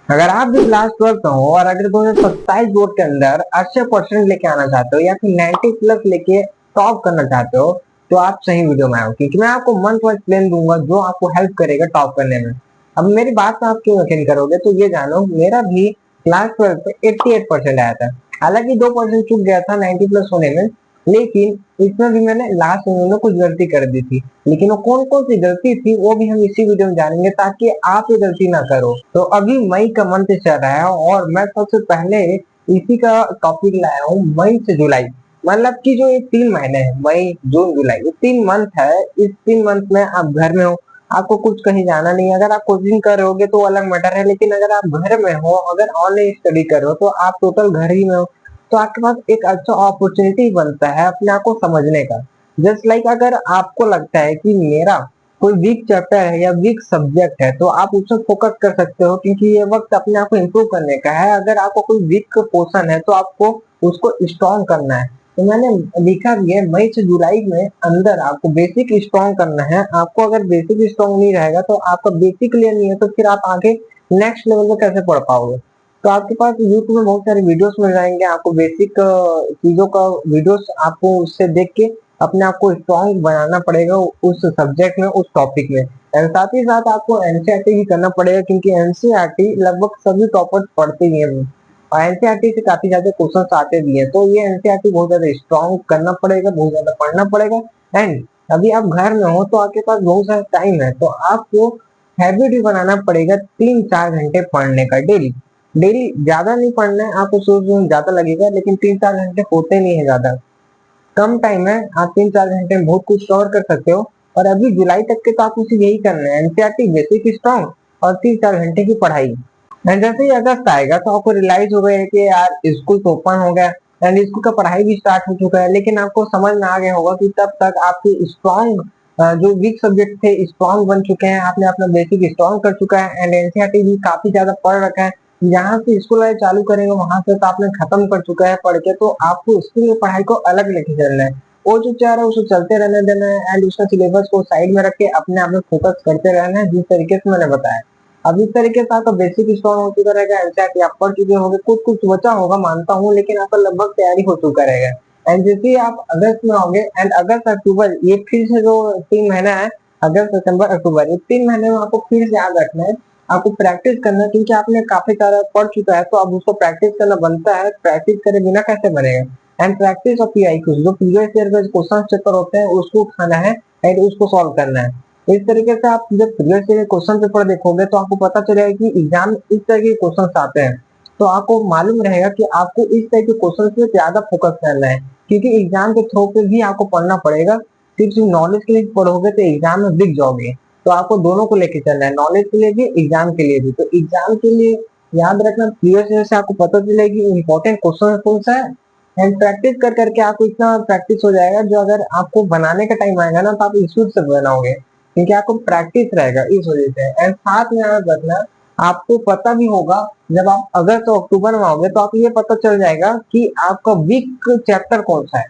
अगर आप भी क्लास 12 में हो और अगर 2027 बोर्ड के अंदर 80% लेके आना चाहते हो या फिर 90 प्लस लेके टॉप करना चाहते हो, तो आप सही वीडियो में आओ, क्योंकि मैं आपको मंथ वाइज प्लान दूंगा जो आपको हेल्प करेगा टॉप करने में। अब मेरी बात में आप क्यों यकीन करोगे, तो ये जानो मेरा भी क्लास 12 पे 88% आया था। हालांकि 2% चूक गया था 90 प्लस होने में, लेकिन इसमें भी मैंने लास्ट में कुछ गलती कर दी थी। लेकिन वो कौन कौन सी गलती थी वो भी हम इसी वीडियो में जानेंगे, ताकि आप ये गलती ना करो। तो अभी मई का मंथ चल रहा है और मैं सबसे पहले इसी का टॉपिक लाया हूँ, मई से जुलाई। मतलब कि जो ये 3 महीने हैं, मई जून जुलाई, ये 3 मंथ है। इस 3 मंथ में आप घर में हो, आपको कुछ कहीं जाना नहीं है। अगर आप कोचिंग कर रहे होगे तो अलग मैटर है, लेकिन अगर आप घर में हो, अगर ऑनलाइन स्टडी कर रहे हो, तो आप टोटल घर ही में हो, तो आपके पास एक अच्छा अपॉर्चुनिटी बनता है अपने आप को समझने का। जस्ट लाइक अगर आपको लगता है कि मेरा कोई वीक चैप्टर है या वीक सब्जेक्ट है, तो आप उस पर फोकस कर सकते हो, क्योंकि ये वक्त अपने आप को इम्प्रूव करने का है। अगर आपको कोई वीक पोर्शन है तो आपको उसको स्ट्रॉन्ग करना है। तो मैंने लिखा भी है, मई से जुलाई में अंदर आपको बेसिक स्ट्रॉन्ग करना है। आपको अगर बेसिक स्ट्रॉन्ग नहीं रहेगा, तो आपका बेसिक क्लियर नहीं है, तो फिर आप आगे नेक्स्ट लेवल में कैसे पढ़ पाओगे। तो आपके पास यूट्यूब में बहुत सारे वीडियोस मिल जाएंगे, आपको बेसिक चीजों का वीडियोस आपको उससे देख के अपने आप को स्ट्रॉन्ग बनाना पड़ेगा उस सब्जेक्ट में, उस टॉपिक में। और साथ ही साथ आपको एनसीईआरटी भी करना पड़ेगा, क्योंकि एनसीईआरटी लगभग सभी टॉपर्स पढ़ते ही हैं और एनसीईआरटी से काफी ज्यादा क्वेश्चन आते भी हैं। तो ये एनसीईआरटी बहुत ज्यादा स्ट्रॉन्ग करना पड़ेगा, बहुत ज्यादा पढ़ना पड़ेगा। एंड अभी आप घर में हो तो आपके पास बहुत सारा टाइम है, तो आपको हैबिट भी बनाना पड़ेगा 3-4 घंटे पढ़ने का डेली। डेली ज्यादा नहीं पढ़ना है, आपको सोच ज्यादा लगेगा, लेकिन 3-4 घंटे होते नहीं है ज्यादा, कम टाइम है। आप 3-4 घंटे में बहुत कुछ कवर कर सकते हो। और अभी जुलाई तक के तो आपको सिर्फ यही करना है, एनसीईआरटी बेसिक स्ट्रॉन्ग और 3-4 घंटे की पढ़ाई। एंड जैसे ही अगस्त आएगा तो आपको रियलाइज हो गया कि यार स्कूल तो ओपन हो गया एंड स्कूल का पढ़ाई भी स्टार्ट हो चुका है, लेकिन आपको समझ में आ गया होगा कि तब तक आपके स्ट्रॉन्ग जो वीक सब्जेक्ट थे स्ट्रॉन्ग बन चुके हैं, आपने अपना बेसिक स्ट्रॉन्ग कर चुका है एंड एनसीईआरटी भी काफी ज्यादा पढ़ रखा है। जहाँ से स्कूल लाइफ चालू करेंगे वहां से तो आपने खत्म कर चुका है पढ़ के, तो आपको स्कूल की पढ़ाई को अलग लेके चलना है। वो जो चाह रहा है उसको चलते रहने देना है एंड उसका सिलेबस को साइड में रख के अपने आप में फोकस करते रहना है, जिस तरीके से मैंने बताया। अब इस तरीके से आपका बेसिक स्ट्रॉन्ग हो चुका रहेगा, एनसीईआरटी आप पढ़ चुके होंगे, कुछ कुछ बचा होगा मानता हूँ, लेकिन आपका लगभग तैयारी हो चुका रहेगा। एंड जैसे ही आप अगस्त में आओगे एंड अगस्त अक्टूबर, ये फिर से जो 3 महीना है, अगस्त सितंबर अक्टूबर, ये 3 महीने में आपको फिर से याद रखना है, आपको प्रैक्टिस करना है, क्योंकि आपने काफी सारा पढ़ चुका है, तो अब उसको प्रैक्टिस करना बनता है। प्रैक्टिस करे बिना कैसे बनेगा। एंड प्रैक्टिस ऑफ पीआईक्यू, जो प्रीवियस ईयर के क्वेश्चन पेपर होते हैं उसको उठाना है एंड उसको सॉल्व करना है। इस तरीके से आप जब प्रीवियस ईयर क्वेश्चन पेपर देखोगे तो आपको पता चलेगा कि एग्जाम इस तरह के क्वेश्चन आते हैं, तो आपको मालूम रहेगा कि आपको इस तरह के क्वेश्चन पे ज्यादा फोकस करना है, क्योंकि एग्जाम के थ्रू पे भी आपको पढ़ना पड़ेगा। सिर्फ नॉलेज के लिए पढ़ोगे तो एग्जाम में बिक जाओगे, तो आपको दोनों को लेके चलना है, नॉलेज के लिए भी एग्जाम के लिए भी। तो एग्जाम के लिए याद रखना, प्रीवियस ईयर से आपको पता चलेगी इंपॉर्टेंट क्वेश्चन कौन सा है। एंड प्रैक्टिस कर करके आपको इतना प्रैक्टिस हो जाएगा, जो अगर आपको बनाने का टाइम आएगा ना, तो आप इंस्टीट्यूट से बनाओगे, क्योंकि आपको प्रैक्टिस रहेगा इस वजह से। एंड साथ में याद रखना, आपको पता भी होगा जब आप अगस्त और अक्टूबर में आओगे तो आपको ये पता चल जाएगा कि आपका वीक चैप्टर कौन सा है।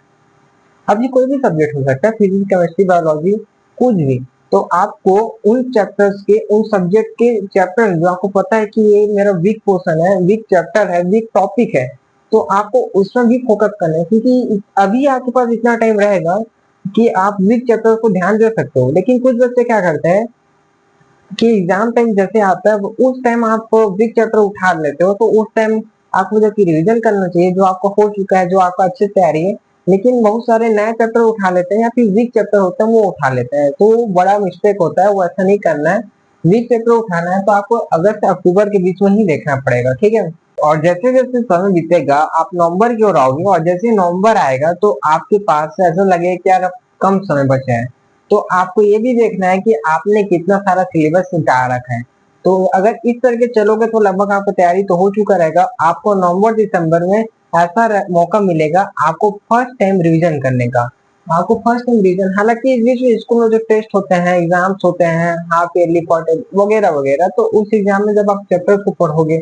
अब ये कोई भी सब्जेक्ट हो सकता है, फिजिक्स केमिस्ट्री बायोलॉजी कुछ भी। तो आपको उन चैप्टर्स के, उन सब्जेक्ट के चैप्टर जो आपको पता है कि ये मेरा वीक पोर्शन है, वीक चैप्टर है, वीक टॉपिक है, तो आपको उसमें भी फोकस करना है, क्योंकि अभी आपके पास इतना टाइम रहेगा कि आप वीक चैप्टर को ध्यान दे सकते हो। लेकिन कुछ बच्चे क्या करते हैं कि एग्जाम टाइम जैसे आता है उस टाइम आप वीक चैप्टर उठा लेते हो, तो उस टाइम आपको जबकि रिवीजन करना चाहिए जो आपका हो चुका है, जो आपका अच्छे से तैयारी है, लेकिन बहुत सारे नए चैप्टर उठा लेते हैं या फिर वीक चैप्टर होते हैं वो उठा लेते हैं, तो वो बड़ा मिस्टेक होता है, वो ऐसा नहीं करना है। वीक चैप्टर उठाना है तो आपको अगस्त से अक्टूबर के बीच में ही देखना पड़ेगा, ठीक है। और जैसे जैसे समय बीतेगा आप नवंबर की ओर आओगे, और जैसे नवंबर आएगा तो आपके पास ऐसा लगेगा कि यार अब कम समय बचा है, तो आपको ये भी देखना है कि आपने कितना सारा सिलेबस निकाल रखा है। तो अगर इस तरह के चलोगे तो लगभग आपको तैयारी तो हो चुका रहेगा। आपको नवंबर दिसंबर में ऐसा मौका मिलेगा आपको फर्स्ट टाइम रिवीजन करने का। आपको फर्स्ट टाइम रिवीजन, हालांकि इस बीच में स्कूल में जो टेस्ट होते हैं, एग्जाम्स होते हैं, हाफ ईयरली, क्वार्टर वगैरह वगैरह, तो उस एग्जाम में जब आप चैप्टर को पढ़ोगे,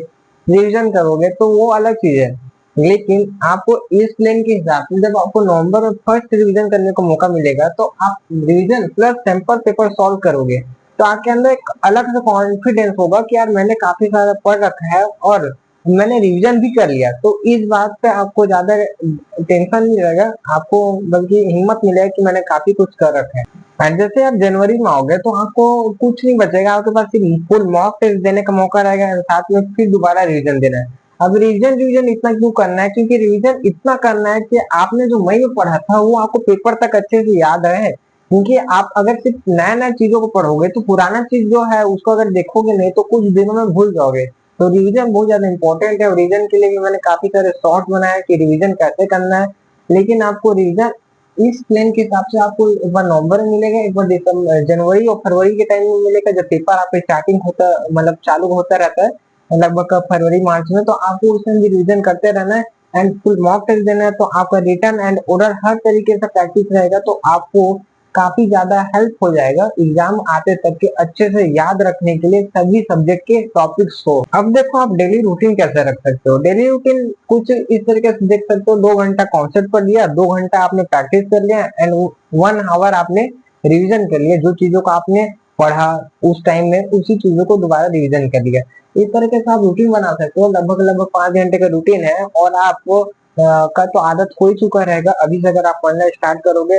रिवीजन करोगे, तो वो अलग चीज है। लेकिन आपको इस प्लान के हिसाब से जब आपको नवंबर में फर्स्ट रिवीजन करने को मौका मिलेगा, तो आप revision plus sample paper solve करोगे, तो आपके अंदर एक अलग से कॉन्फिडेंस होगा कि यार मैंने काफी सारा पढ़ रखा है और मैंने रिवीजन भी कर लिया। तो इस बात पे आपको ज्यादा टेंशन नहीं रहेगा, आपको बल्कि हिम्मत मिलेगा कि मैंने काफी कुछ कर रखा है। एंड जैसे आप जनवरी में आओगे तो आपको कुछ नहीं बचेगा, आपके पास सिर्फ फुल मॉक टेस्ट देने का मौका रहेगा और साथ में फिर दोबारा रिवीजन देना है। अब रिवीजन रिवीजन इतना क्यों करना है, क्योंकि रिवीजन इतना करना है कि आपने जो मई में पढ़ा था वो आपको पेपर तक अच्छे से याद रहे। क्योंकि आप अगर सिर्फ नया नया चीजों को पढ़ोगे तो पुराना चीज जो है उसको अगर देखोगे नहीं तो कुछ दिनों में भूल जाओगे। तो रिवीजन बहुत ज्यादा इंपॉर्टेंट है और रिवीजन के लिए भी मैंने काफी सारे शॉर्ट बनाए कि रिवीजन कैसे करना है। लेकिन आपको रिवीजन इस प्लान के हिसाब से आपको एक बार नवंबर में मिलेगा, एक बार दिसंबर जनवरी और फरवरी के टाइम में मिलेगा जब पेपर आपका स्टार्टिंग होता मतलब चालू होता रहता है लगभग फरवरी मार्च में। तो आपको उसमें भी रिवीजन करते रहना है एंड फुल मॉक टेस्ट देना है। तो आपका रिटर्न एंड ओरल हर तरीके से प्रैक्टिस रहेगा तो आपको काफी ज्यादा हेल्प हो जाएगा एग्जाम आते तक के अच्छे से याद रखने के लिए सभी सब्जेक्ट के टॉपिक्स को। अब देखो आप डेली रूटीन कैसे रख सकते हो। डेली रूटीन कुछ इस तरीके से देख सकते हो, 2 घंटा कॉन्सेप्ट पढ़ लिया, 2 घंटा आपने प्रैक्टिस कर लिया एंड 1 आवर आपने रिविजन कर लिया। जो चीजों को आपने पढ़ा उस टाइम में उसी चीजों को दोबारा रिविजन कर लिया। इस तरीके से आप रूटीन बना सकते हो। लगभग लगभग 5 घंटे का रूटीन है और आपको का तो आदत हो ही चुका रहेगा। अभी से अगर आप पढ़ना स्टार्ट करोगे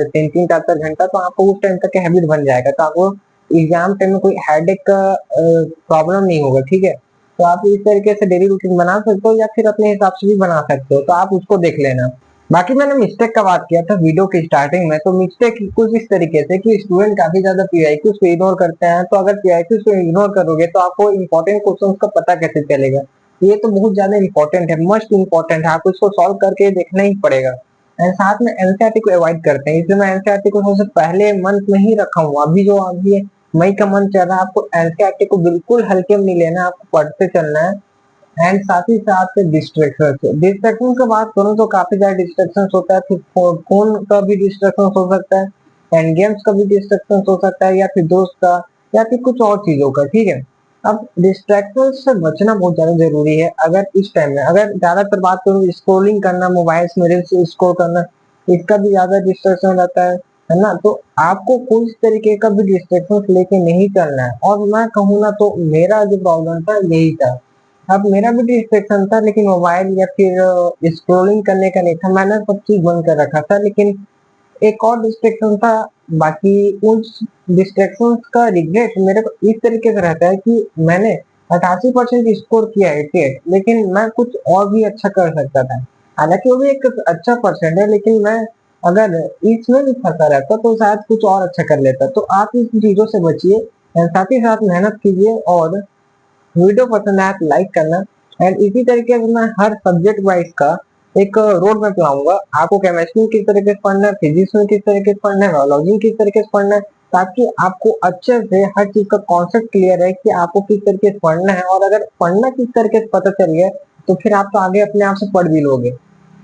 3-3 4-4 घंटा तो आपको उस टाइम तक हैबिट बन जाएगा। तो आपको एग्जाम टाइम में कोई हेडेक का प्रॉब्लम नहीं होगा, ठीक है। तो आप इस तरीके से डेली रूटीन बना सकते हो या फिर अपने हिसाब से भी बना सकते हो, तो आप उसको देख लेना। बाकी मैंने मिस्टेक का बात किया था वीडियो की स्टार्टिंग में, तो मिस्टेक कुछ इस तरीके से कि स्टूडेंट काफी ज्यादा पीआईक्यूज को इग्नोर करते हैं। तो अगर पीआईक्यूज को इग्नोर करोगे तो आपको इंपॉर्टेंट क्वेश्चंस का पता कैसे चलेगा। ये तो बहुत ज्यादा इंपॉर्टेंट है, मस्ट इंपॉर्टेंट है, आपको इसको सॉल्व करके देखना ही पड़ेगा। एंड साथ में एनसीईआरटी को अवॉइड करते हैं, इसलिए मैं एनसीईआरटी को सबसे पहले मंथ में ही रखा हूँ। अभी मई का मंथ चल रहा है, आपको एनसीईआरटी को बिल्कुल हल्के में नहीं लेना, आपको पढ़ते चलना है। एंड साथ ही साथ डिस्ट्रैक्शन डिस्ट्रैक्शन की बात करूँ तो काफी ज्यादा डिस्ट्रैक्शन होता है। फिर फोन का भी डिस्ट्रैक्शन हो सकता है एंड गेम्स का भी डिस्ट्रैक्शन हो सकता है या फिर दोस्त का या फिर कुछ और चीजों का, ठीक है। अब डिस्ट्रैक्शन से बचना बहुत ज्यादा जरूरी है। अगर इस टाइम में अगर ज्यादातर बात करूँ स्क्रोलिंग करना, मोबाइल में रील्स स्क्रॉल करना, इसका भी ज्यादा डिस्ट्रैक्शन रहता है ना। तो आपको कोई इस तरीके का भी डिस्ट्रैक्शन लेके नहीं चलना है। और मैं कहूँ ना तो मेरा जो प्रॉब्लम था यही था। अब मेरा भी डिस्ट्रैक्शन था लेकिन मोबाइल या फिर स्क्रोलिंग करने का नहीं था, मैंने सब चीज बंद कर रखा था। लेकिन एक और डिस्ट्रैक्शन था, बाकी उस डिस्ट्रैक्शन का रिग्रेट मेरे को इस तरीके से रहता है कि मैंने 88% स्कोर किया 88, लेकिन मैं कुछ और भी अच्छा कर सकता था। हालांकि वो भी एक अच्छा परसेंट है, लेकिन मैं अगर इसमें भी फंसा रहता तो शायद कुछ और अच्छा कर लेता। तो आप इस चीजों से बचिए, साथ ही साथ मेहनत कीजिए और वीडियो पसंद आया तो लाइक करना। एंड इसी तरीके से मैं हर सब्जेक्ट वाइज का एक रोड मैप लाऊंगा। आपको केमिस्ट्री में किस तरीके से पढ़ना है, फिजिक्स में किस तरीके से पढ़ना है, बायोलॉजी में किस तरीके से पढ़ना है, ताकि आपको अच्छे से हर चीज का कॉन्सेप्ट क्लियर है कि आपको किस तरीके से पढ़ना है। और अगर पढ़ना किस तरीके से पता चल गया तो फिर आप तो आगे अपने आप से पढ़ भी लोगे।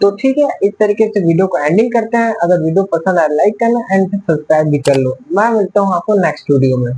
तो ठीक है, इस तरीके से वीडियो को एंडिंग करते हैं। अगर वीडियो पसंद आए लाइक करना एंड सब्सक्राइब भी कर लो। मैं मिलता हूँ आपको नेक्स्ट वीडियो में।